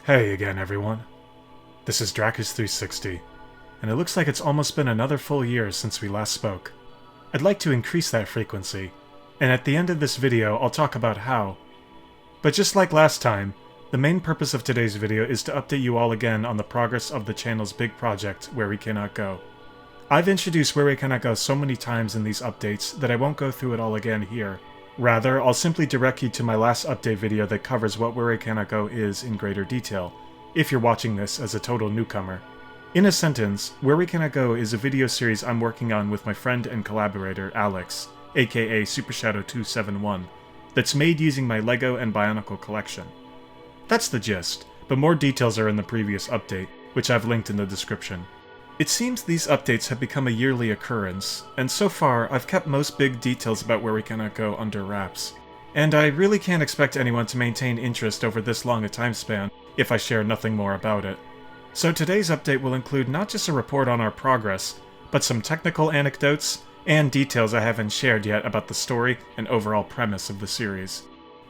Hey again, everyone. This is Dracus360, and it looks like it's almost been another full year since we last spoke. I'd like to increase that frequency, and at the end of this video I'll talk about how. But just like last time, the main purpose of today's video is to update you all again on the progress of the channel's big project, Where We Cannot Go. I've introduced Where We Cannot Go so many times in these updates that I won't go through it all again here. Rather, I'll simply direct you to my last update video that covers what Where We Cannot Go is in greater detail, if you're watching this as a total newcomer. In a sentence, Where We Cannot Go is a video series I'm working on with my friend and collaborator, Alex, aka SuperShadow271, that's made using my LEGO and Bionicle collection. That's the gist, but more details are in the previous update, which I've linked in the description. It seems these updates have become a yearly occurrence, and so far I've kept most big details about Where We Cannot Go under wraps. And I really can't expect anyone to maintain interest over this long a time span if I share nothing more about it. So today's update will include not just a report on our progress, but some technical anecdotes and details I haven't shared yet about the story and overall premise of the series.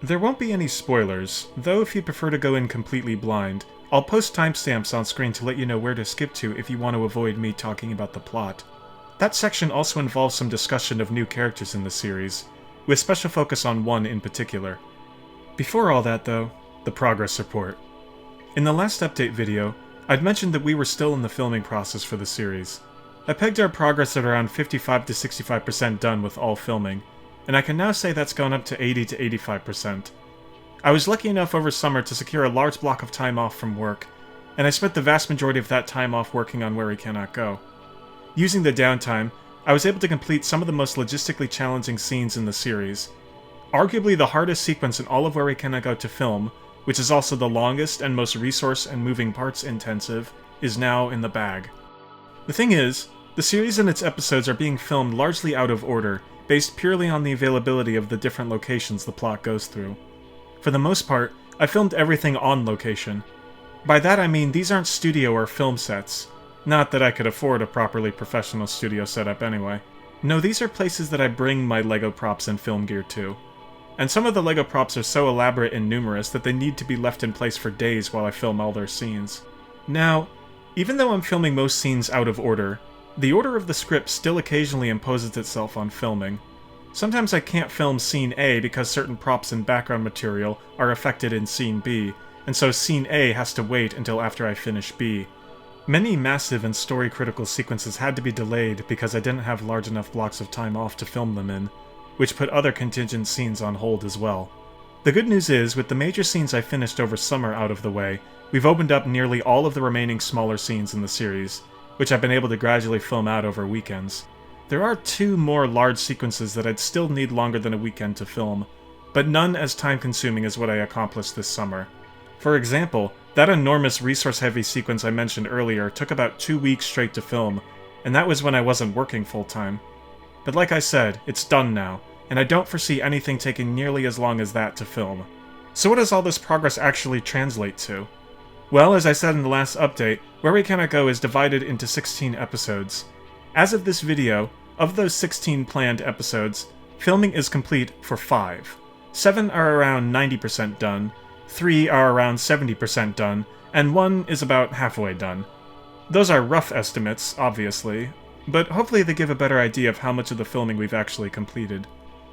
There won't be any spoilers, though if you prefer to go in completely blind, I'll post timestamps on screen to let you know where to skip to if you want to avoid me talking about the plot. That section also involves some discussion of new characters in the series, with special focus on one in particular. Before all that though, the progress report. In the last update video, I'd mentioned that we were still in the filming process for the series. I pegged our progress at around 55 to 65% done with all filming, and I can now say that's gone up to 80 to 85%. I was lucky enough over summer to secure a large block of time off from work, and I spent the vast majority of that time off working on Where We Cannot Go. Using the downtime, I was able to complete some of the most logistically challenging scenes in the series. Arguably the hardest sequence in all of Where We Cannot Go to film, which is also the longest and most resource and moving parts intensive, is now in the bag. The thing is, the series and its episodes are being filmed largely out of order, based purely on the availability of the different locations the plot goes through. For the most part, I filmed everything on location. By that I mean these aren't studio or film sets. Not that I could afford a properly professional studio setup anyway. No, these are places that I bring my LEGO props and film gear to. And some of the LEGO props are so elaborate and numerous that they need to be left in place for days while I film all their scenes. Now, even though I'm filming most scenes out of order, the order of the script still occasionally imposes itself on filming. Sometimes I can't film Scene A because certain props and background material are affected in Scene B, and so Scene A has to wait until after I finish B. Many massive and story-critical sequences had to be delayed because I didn't have large enough blocks of time off to film them in, which put other contingent scenes on hold as well. The good news is, with the major scenes I finished over summer out of the way, we've opened up nearly all of the remaining smaller scenes in the series, which I've been able to gradually film out over weekends. There are two more large sequences that I'd still need longer than a weekend to film, but none as time-consuming as what I accomplished this summer. For example, that enormous resource-heavy sequence I mentioned earlier took about 2 weeks straight to film, and that was when I wasn't working full-time. But like I said, it's done now, and I don't foresee anything taking nearly as long as that to film. So what does all this progress actually translate to? Well, as I said in the last update, Where We Cannot Go is divided into 16 episodes. As of this video, of those 16 planned episodes, filming is complete for 5. 7 are around 90% done, 3 are around 70% done, and 1 is about halfway done. Those are rough estimates, obviously, but hopefully they give a better idea of how much of the filming we've actually completed.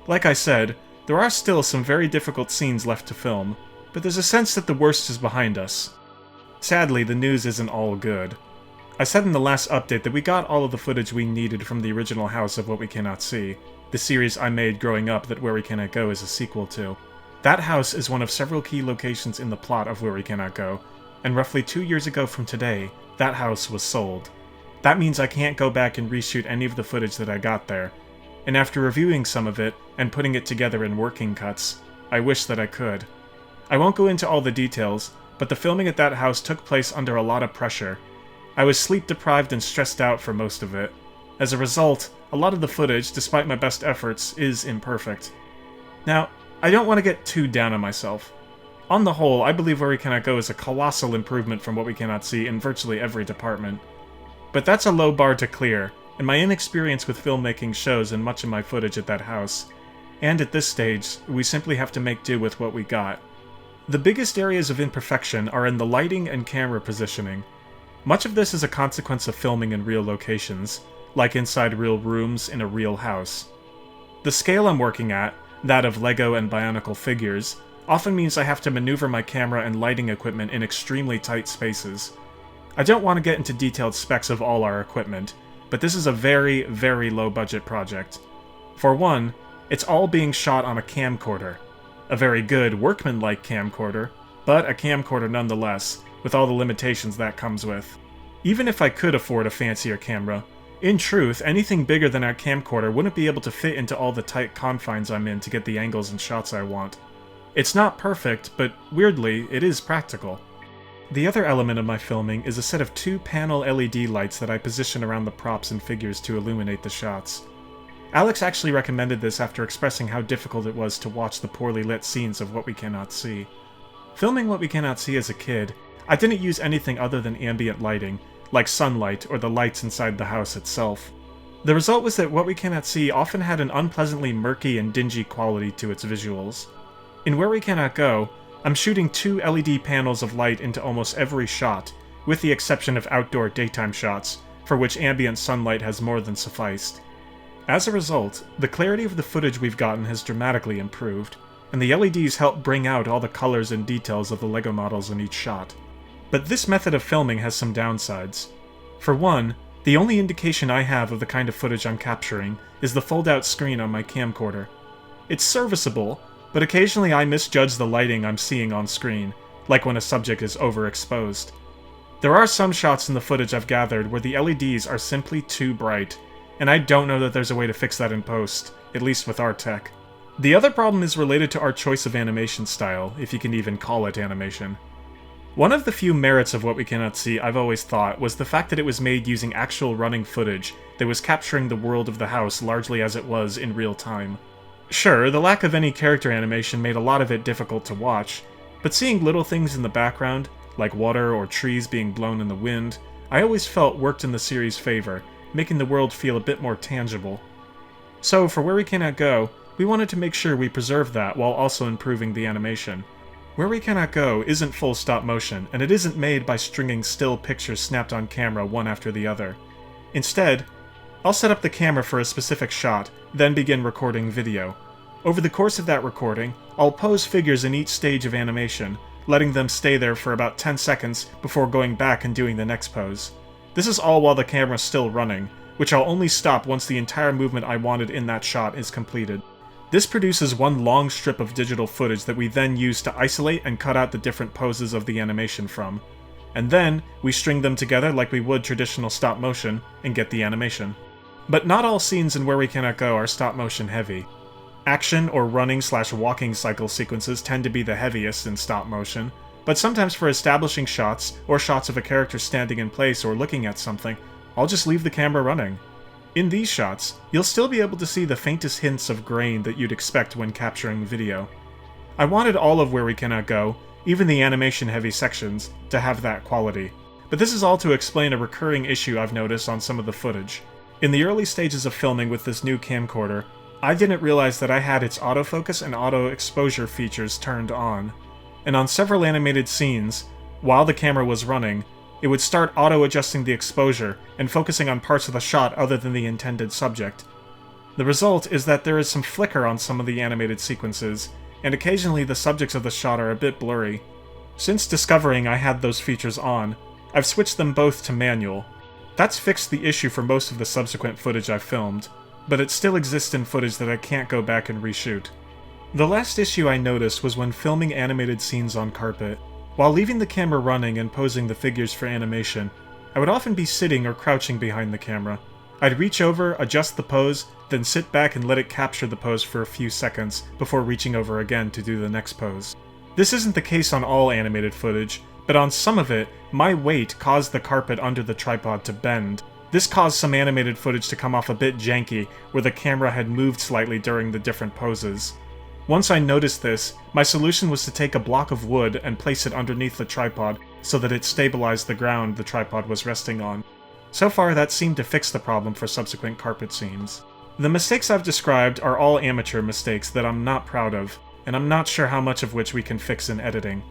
Like I said, there are still some very difficult scenes left to film, but there's a sense that the worst is behind us. Sadly, the news isn't all good. I said in the last update that we got all of the footage we needed from the original House of What We Cannot See, the series I made growing up that Where We Cannot Go is a sequel to. That house is one of several key locations in the plot of Where We Cannot Go, and roughly 2 years ago from today, that house was sold. That means I can't go back and reshoot any of the footage that I got there, and after reviewing some of it and putting it together in working cuts, I wish that I could. I won't go into all the details, but the filming at that house took place under a lot of pressure. I was sleep-deprived and stressed out for most of it. As a result, a lot of the footage, despite my best efforts, is imperfect. Now, I don't want to get too down on myself. On the whole, I believe Where We Cannot Go is a colossal improvement from What We Cannot See in virtually every department. But that's a low bar to clear, and my inexperience with filmmaking shows in much of my footage at that house. And at this stage, we simply have to make do with what we got. The biggest areas of imperfection are in the lighting and camera positioning. Much of this is a consequence of filming in real locations, like inside real rooms in a real house. The scale I'm working at, that of Lego and Bionicle figures, often means I have to maneuver my camera and lighting equipment in extremely tight spaces. I don't want to get into detailed specs of all our equipment, but this is a very, very low-budget project. For one, it's all being shot on a camcorder. A very good, workman-like camcorder, but a camcorder nonetheless, with all the limitations that comes with. Even if I could afford a fancier camera, in truth, anything bigger than our camcorder wouldn't be able to fit into all the tight confines I'm in to get the angles and shots I want. It's not perfect, but weirdly, it is practical. The other element of my filming is a set of 2-panel LED lights that I position around the props and figures to illuminate the shots. Alex actually recommended this after expressing how difficult it was to watch the poorly lit scenes of What We Cannot See. Filming What We Cannot See as a kid, I didn't use anything other than ambient lighting, like sunlight or the lights inside the house itself. The result was that What We Cannot See often had an unpleasantly murky and dingy quality to its visuals. In Where We Cannot Go, I'm shooting 2 LED panels of light into almost every shot, with the exception of outdoor daytime shots, for which ambient sunlight has more than sufficed. As a result, the clarity of the footage we've gotten has dramatically improved, and the LEDs help bring out all the colors and details of the LEGO models in each shot. But this method of filming has some downsides. For one, the only indication I have of the kind of footage I'm capturing is the fold-out screen on my camcorder. It's serviceable, but occasionally I misjudge the lighting I'm seeing on screen, like when a subject is overexposed. There are some shots in the footage I've gathered where the LEDs are simply too bright, and I don't know that there's a way to fix that in post, at least with our tech. The other problem is related to our choice of animation style, if you can even call it animation. One of the few merits of What We Cannot See I've always thought was the fact that it was made using actual running footage that was capturing the world of the house largely as it was in real time. Sure, the lack of any character animation made a lot of it difficult to watch, but seeing little things in the background, like water or trees being blown in the wind, I always felt worked in the series' favor, making the world feel a bit more tangible. So, for Where We Cannot Go, we wanted to make sure we preserve that while also improving the animation. Where We Cannot Go isn't full stop motion, and it isn't made by stringing still pictures snapped on camera one after the other. Instead, I'll set up the camera for a specific shot, then begin recording video. Over the course of that recording, I'll pose figures in each stage of animation, letting them stay there for about 10 seconds before going back and doing the next pose. This is all while the camera's still running, which I'll only stop once the entire movement I wanted in that shot is completed. This produces one long strip of digital footage that we then use to isolate and cut out the different poses of the animation from. And then, we string them together like we would traditional stop motion, and get the animation. But not all scenes in Where We Cannot Go are stop motion heavy. Action or running/walking cycle sequences tend to be the heaviest in stop motion, but sometimes for establishing shots, or shots of a character standing in place or looking at something, I'll just leave the camera running. In these shots, you'll still be able to see the faintest hints of grain that you'd expect when capturing video. I wanted all of Where We Cannot Go, even the animation-heavy sections, to have that quality. But this is all to explain a recurring issue I've noticed on some of the footage. In the early stages of filming with this new camcorder, I didn't realize that I had its autofocus and auto-exposure features turned on. And on several animated scenes, while the camera was running, it would start auto-adjusting the exposure and focusing on parts of the shot other than the intended subject. The result is that there is some flicker on some of the animated sequences, and occasionally the subjects of the shot are a bit blurry. Since discovering I had those features on, I've switched them both to manual. That's fixed the issue for most of the subsequent footage I've filmed, but it still exists in footage that I can't go back and reshoot. The last issue I noticed was when filming animated scenes on carpet. While leaving the camera running and posing the figures for animation, I would often be sitting or crouching behind the camera. I'd reach over, adjust the pose, then sit back and let it capture the pose for a few seconds before reaching over again to do the next pose. This isn't the case on all animated footage, but on some of it, my weight caused the carpet under the tripod to bend. This caused some animated footage to come off a bit janky, where the camera had moved slightly during the different poses. Once I noticed this, my solution was to take a block of wood and place it underneath the tripod so that it stabilized the ground the tripod was resting on. So far, that seemed to fix the problem for subsequent carpet scenes. The mistakes I've described are all amateur mistakes that I'm not proud of, and I'm not sure how much of which we can fix in editing.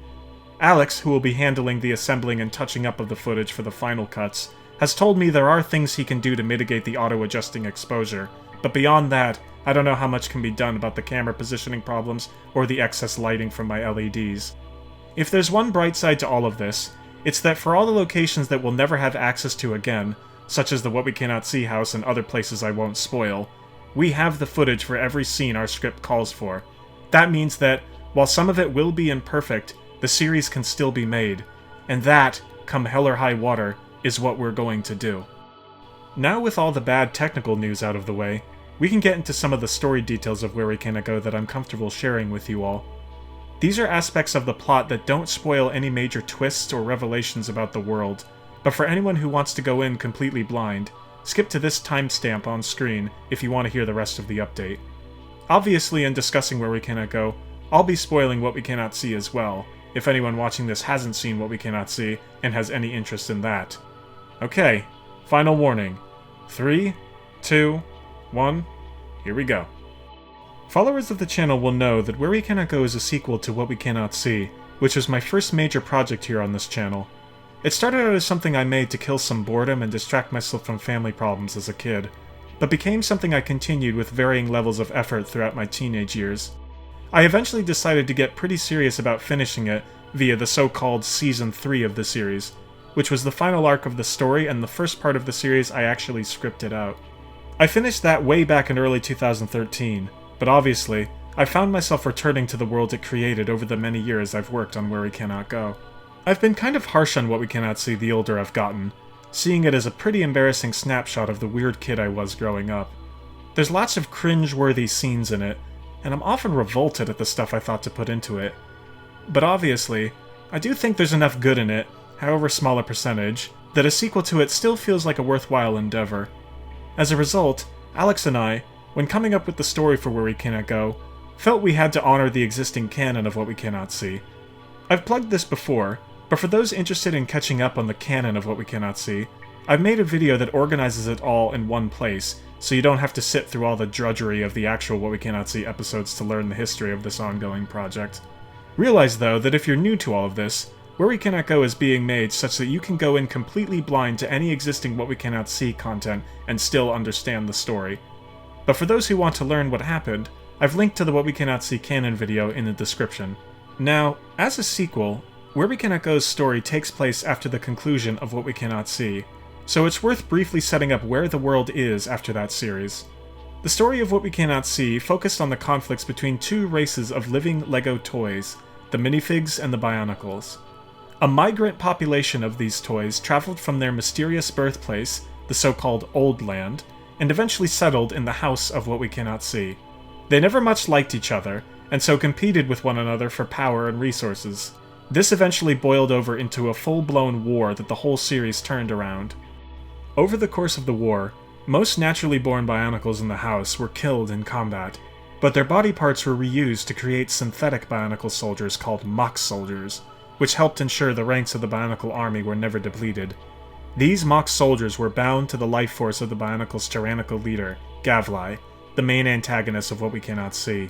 Alex, who will be handling the assembling and touching up of the footage for the final cuts, has told me there are things he can do to mitigate the auto-adjusting exposure, but beyond that, I don't know how much can be done about the camera positioning problems or the excess lighting from my LEDs. If there's one bright side to all of this, it's that for all the locations that we'll never have access to again, such as the What We Cannot See house and other places I won't spoil, we have the footage for every scene our script calls for. That means that, while some of it will be imperfect, the series can still be made, and that, come hell or high water, is what we're going to do. Now with all the bad technical news out of the way, we can get into some of the story details of Where We Cannot Go that I'm comfortable sharing with you all. These are aspects of the plot that don't spoil any major twists or revelations about the world, but for anyone who wants to go in completely blind, skip to this timestamp on screen if you want to hear the rest of the update. Obviously, in discussing Where We Cannot Go, I'll be spoiling What We Cannot See as well, if anyone watching this hasn't seen What We Cannot See and has any interest in that. Okay, final warning. 3, 2, 1, here we go. Followers of the channel will know that Where We Cannot Go is a sequel to What We Cannot See, which was my first major project here on this channel. It started out as something I made to kill some boredom and distract myself from family problems as a kid, but became something I continued with varying levels of effort throughout my teenage years. I eventually decided to get pretty serious about finishing it via the so-called Season 3 of the series, which was the final arc of the story and the first part of the series I actually scripted out. I finished that way back in early 2013, but obviously, I found myself returning to the world it created over the many years I've worked on Where We Cannot Go. I've been kind of harsh on What We Cannot See the older I've gotten, seeing it as a pretty embarrassing snapshot of the weird kid I was growing up. There's lots of cringe-worthy scenes in it, and I'm often revolted at the stuff I thought to put into it. But obviously, I do think there's enough good in it, however small a percentage, that a sequel to it still feels like a worthwhile endeavor. As a result, Alex and I, when coming up with the story for Where We Cannot Go, felt we had to honor the existing canon of What We Cannot See. I've plugged this before, but for those interested in catching up on the canon of What We Cannot See, I've made a video that organizes it all in one place, so you don't have to sit through all the drudgery of the actual What We Cannot See episodes to learn the history of this ongoing project. Realize, though, that if you're new to all of this, Where We Cannot Go is being made such that you can go in completely blind to any existing What We Cannot See content and still understand the story. But for those who want to learn what happened, I've linked to the What We Cannot See canon video in the description. Now, as a sequel, Where We Cannot Go's story takes place after the conclusion of What We Cannot See, so it's worth briefly setting up where the world is after that series. The story of What We Cannot See focused on the conflicts between two races of living Lego toys, the minifigs and the Bionicles. A migrant population of these toys traveled from their mysterious birthplace, the so-called Old Land, and eventually settled in the house of What We Cannot See. They never much liked each other, and so competed with one another for power and resources. This eventually boiled over into a full-blown war that the whole series turned around. Over the course of the war, most naturally born Bionicles in the house were killed in combat, but their body parts were reused to create synthetic Bionicle soldiers called mock soldiers, which helped ensure the ranks of the Bionicle army were never depleted. These mock soldiers were bound to the life force of the Bionicle's tyrannical leader, Gavlai, the main antagonist of What We Cannot See.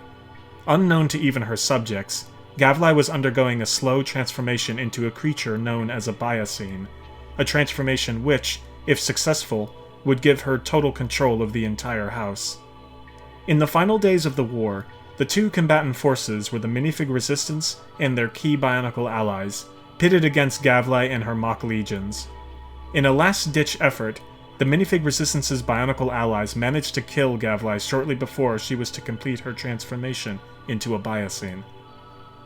Unknown to even her subjects, Gavlai was undergoing a slow transformation into a creature known as a Biocene, a transformation which, if successful, would give her total control of the entire house. In the final days of the war, the two combatant forces were the Minifig Resistance and their key Bionicle allies, pitted against Gavlai and her mock legions. In a last-ditch effort, the Minifig Resistance's Bionicle allies managed to kill Gavlai shortly before she was to complete her transformation into a Biocene.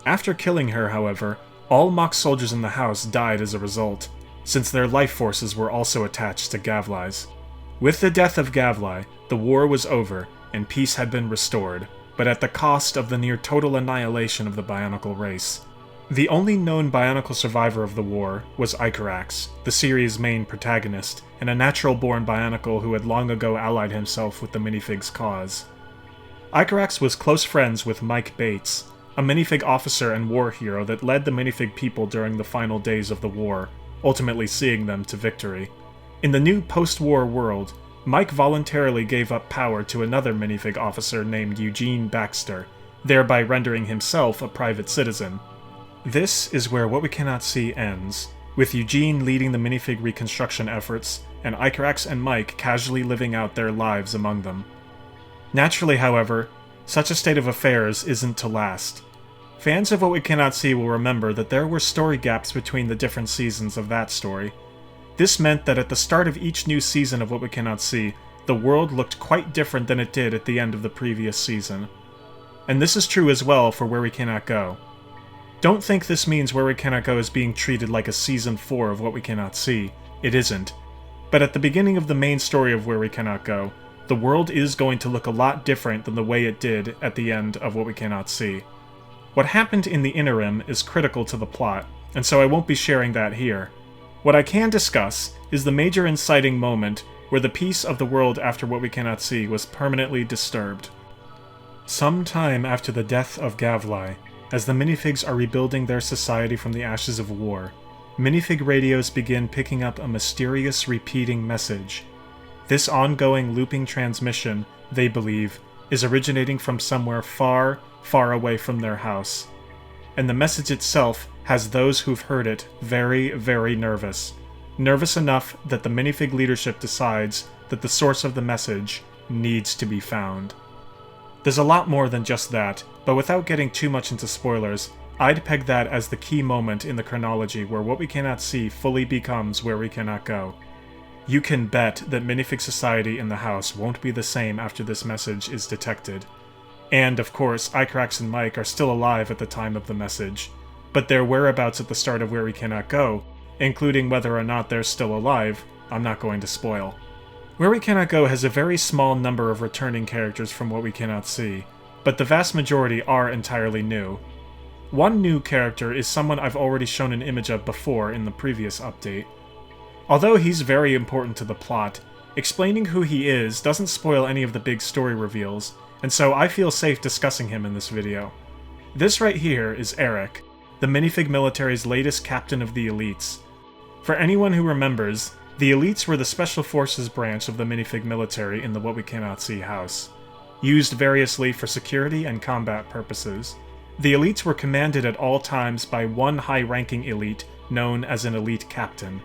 After killing her, however, all mock soldiers in the house died as a result, since their life forces were also attached to Gavlai's. With the death of Gavlai, the war was over, and peace had been restored, but at the cost of the near-total annihilation of the Bionicle race. The only known Bionicle survivor of the war was Erich, the series' main protagonist, and a natural-born Bionicle who had long ago allied himself with the Minifig's cause. Erich was close friends with Mike Bates, a Minifig officer and war hero that led the Minifig people during the final days of the war, ultimately seeing them to victory. In the new post-war world, Mike voluntarily gave up power to another Minifig officer named Eugene Baxter, thereby rendering himself a private citizen. This is where What We Cannot See ends, with Eugene leading the minifig reconstruction efforts, and Erich and Mike casually living out their lives among them. Naturally, however, such a state of affairs isn't to last. Fans of What We Cannot See will remember that there were story gaps between the different seasons of that story. This meant that at the start of each new season of What We Cannot See, the world looked quite different than it did at the end of the previous season. And this is true as well for Where We Cannot Go. Don't think this means Where We Cannot Go is being treated like a Season 4 of What We Cannot See. It isn't. But at the beginning of the main story of Where We Cannot Go, the world is going to look a lot different than the way it did at the end of What We Cannot See. What happened in the interim is critical to the plot, and so I won't be sharing that here. What I can discuss is the major inciting moment where the peace of the world after What We Cannot See was permanently disturbed. Some time after the death of Gavlai, as the minifigs are rebuilding their society from the ashes of war, minifig radios begin picking up a mysterious repeating message. This ongoing looping transmission, they believe, is originating from somewhere far, far away from their house. And the message itself has those who've heard it very, very nervous. Nervous enough that the minifig leadership decides that the source of the message needs to be found. There's a lot more than just that, but without getting too much into spoilers, I'd peg that as the key moment in the chronology where What We Cannot See fully becomes Where We Cannot Go. You can bet that minifig society in the house won't be the same after this message is detected. And, of course, Erich and Mike are still alive at the time of the message, but their whereabouts at the start of Where We Cannot Go, including whether or not they're still alive, I'm not going to spoil. Where We Cannot Go has a very small number of returning characters from What We Cannot See, but the vast majority are entirely new. One new character is someone I've already shown an image of before in the previous update. Although he's very important to the plot, explaining who he is doesn't spoil any of the big story reveals, and so I feel safe discussing him in this video. This right here is Erich, the minifig military's latest captain of the elites. For anyone who remembers, the elites were the special forces branch of the minifig military in the What We Cannot See house, used variously for security and combat purposes. The elites were commanded at all times by one high-ranking elite known as an elite captain.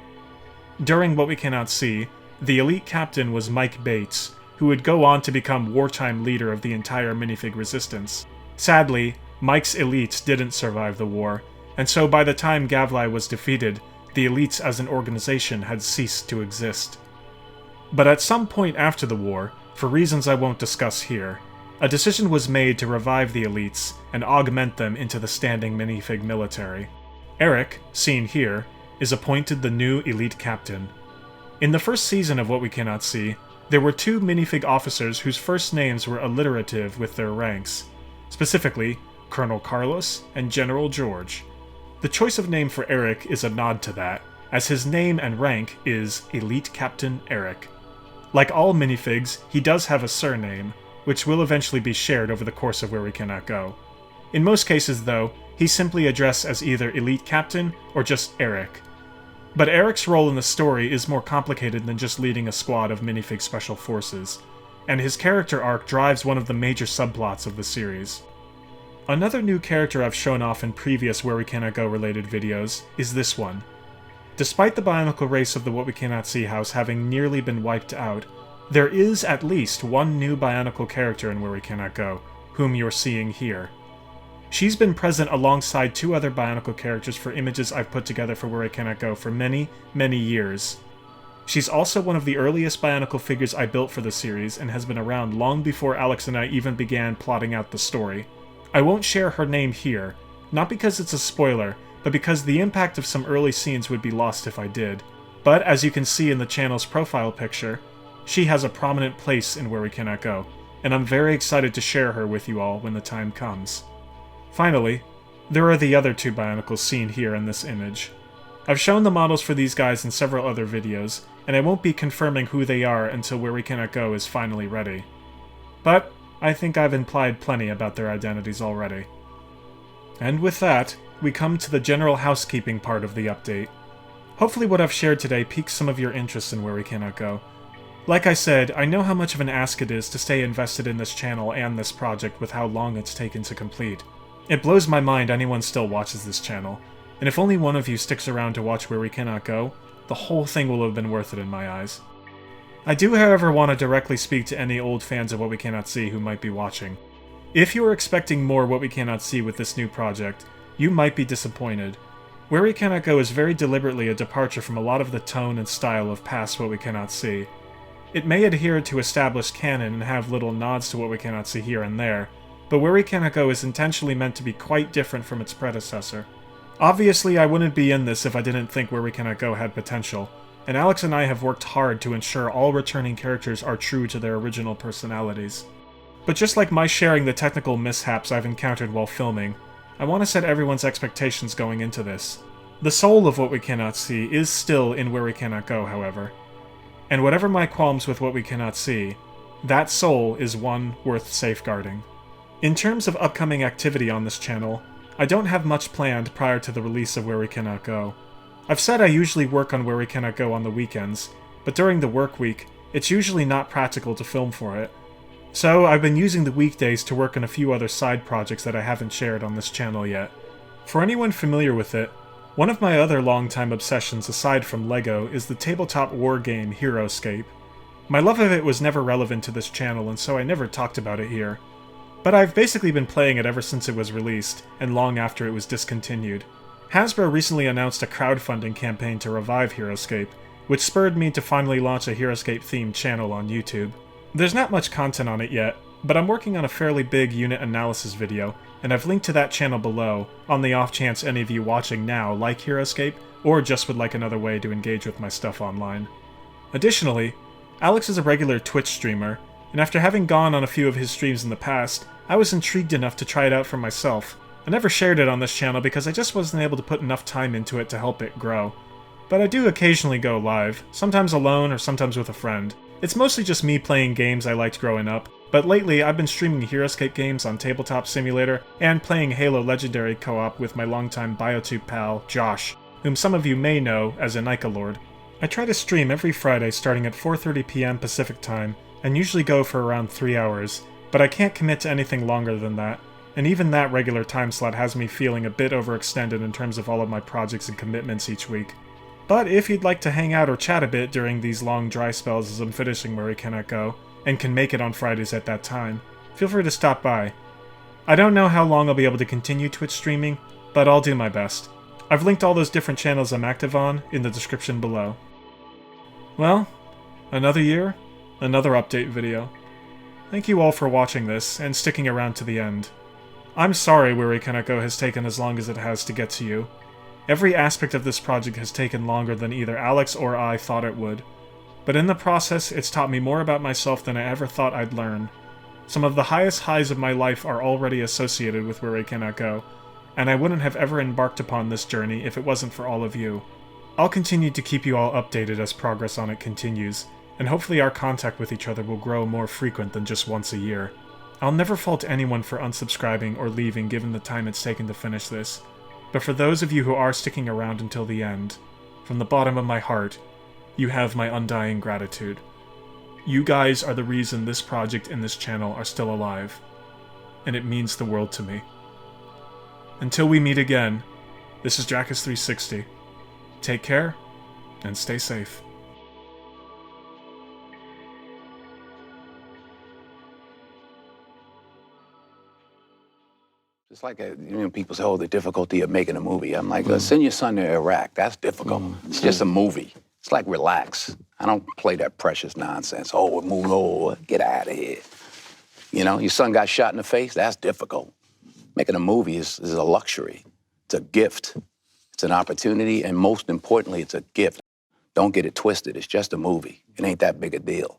During What We Cannot See, the elite captain was Mike Bates, who would go on to become wartime leader of the entire minifig resistance. Sadly, Mike's elites didn't survive the war, and so by the time Gavlai was defeated, the elites as an organization had ceased to exist. But at some point after the war, for reasons I won't discuss here, a decision was made to revive the elites and augment them into the standing minifig military. Erich, seen here, is appointed the new elite captain. In the first season of What We Cannot See, there were two minifig officers whose first names were alliterative with their ranks, specifically Colonel Carlos and General George. The choice of name for Erich is a nod to that, as his name and rank is Elite Captain Erich. Like all minifigs, he does have a surname, which will eventually be shared over the course of Where We Cannot Go. In most cases, though, he's simply addressed as either Elite Captain or just Erich. But Erich's role in the story is more complicated than just leading a squad of minifig special forces, and his character arc drives one of the major subplots of the series. Another new character I've shown off in previous Where We Cannot Go related videos is this one. Despite the Bionicle race of the What We Cannot See house having nearly been wiped out, there is at least one new Bionicle character in Where We Cannot Go, whom you're seeing here. She's been present alongside two other Bionicle characters for images I've put together for Where I Cannot Go for many, many years. She's also one of the earliest Bionicle figures I built for the series and has been around long before Alex and I even began plotting out the story. I won't share her name here, not because it's a spoiler, but because the impact of some early scenes would be lost if I did. But as you can see in the channel's profile picture, she has a prominent place in Where We Cannot Go, and I'm very excited to share her with you all when the time comes. Finally, there are the other two Bionicles seen here in this image. I've shown the models for these guys in several other videos, and I won't be confirming who they are until Where We Cannot Go is finally ready. But I think I've implied plenty about their identities already. And with that, we come to the general housekeeping part of the update. Hopefully what I've shared today piques some of your interest in Where We Cannot Go. Like I said, I know how much of an ask it is to stay invested in this channel and this project with how long it's taken to complete. It blows my mind anyone still watches this channel, and if only one of you sticks around to watch Where We Cannot Go, the whole thing will have been worth it in my eyes. I do, however, want to directly speak to any old fans of What We Cannot See who might be watching. If you are expecting more What We Cannot See with this new project, you might be disappointed. Where We Cannot Go is very deliberately a departure from a lot of the tone and style of past What We Cannot See. It may adhere to established canon and have little nods to What We Cannot See here and there, but Where We Cannot Go is intentionally meant to be quite different from its predecessor. Obviously, I wouldn't be in this if I didn't think Where We Cannot Go had potential, and Alex and I have worked hard to ensure all returning characters are true to their original personalities. But just like my sharing the technical mishaps I've encountered while filming, I want to set everyone's expectations going into this. The soul of What We Cannot See is still in Where We Cannot Go, however. And whatever my qualms with What We Cannot See, that soul is one worth safeguarding. In terms of upcoming activity on this channel, I don't have much planned prior to the release of Where We Cannot Go. I've said I usually work on Where We Cannot Go on the weekends, but during the work week, it's usually not practical to film for it. So I've been using the weekdays to work on a few other side projects that I haven't shared on this channel yet. For anyone familiar with it, one of my other longtime obsessions aside from LEGO is the tabletop war game Heroscape. My love of it was never relevant to this channel, and so I never talked about it here. But I've basically been playing it ever since it was released, and long after it was discontinued. Hasbro recently announced a crowdfunding campaign to revive Heroscape, which spurred me to finally launch a Heroscape-themed channel on YouTube. There's not much content on it yet, but I'm working on a fairly big unit analysis video, and I've linked to that channel below, on the off chance any of you watching now like Heroscape, or just would like another way to engage with my stuff online. Additionally, Alex is a regular Twitch streamer, and after having gone on a few of his streams in the past, I was intrigued enough to try it out for myself. I never shared it on this channel because I just wasn't able to put enough time into it to help it grow. But I do occasionally go live, sometimes alone or sometimes with a friend. It's mostly just me playing games I liked growing up, but lately I've been streaming Heroscape games on Tabletop Simulator and playing Halo Legendary co-op with my longtime Biotube pal, Josh, whom some of you may know as a Nika Lord. I try to stream every Friday starting at 4:30 PM Pacific Time, and usually go for around 3 hours, but I can't commit to anything longer than that, and even that regular time slot has me feeling a bit overextended in terms of all of my projects and commitments each week. But if you'd like to hang out or chat a bit during these long dry spells as I'm finishing Where We Cannot Go, and can make it on Fridays at that time, feel free to stop by. I don't know how long I'll be able to continue Twitch streaming, but I'll do my best. I've linked all those different channels I'm active on in the description below. Well, another year, another update video. Thank you all for watching this, and sticking around to the end. I'm sorry Where We Cannot Go has taken as long as it has to get to you. Every aspect of this project has taken longer than either Alex or I thought it would. But in the process, it's taught me more about myself than I ever thought I'd learn. Some of the highest highs of my life are already associated with Where We Cannot Go, and I wouldn't have ever embarked upon this journey if it wasn't for all of you. I'll continue to keep you all updated as progress on it continues, and hopefully our contact with each other will grow more frequent than just once a year. I'll never fault anyone for unsubscribing or leaving given the time it's taken to finish this, but for those of you who are sticking around until the end, from the bottom of my heart, you have my undying gratitude. You guys are the reason this project and this channel are still alive, and it means the world to me. Until we meet again, this is Dracus360. Take care, and stay safe. It's like, people say, oh, the difficulty of making a movie. I'm like, send your son to Iraq. That's difficult. It's just a movie. It's like, relax. I don't play that precious nonsense. Oh, we're moving over. Get out of here. You know, your son got shot in the face. That's difficult. Making a movie is a luxury. It's a gift. It's an opportunity, and most importantly, it's a gift. Don't get it twisted. It's just a movie. It ain't that big a deal.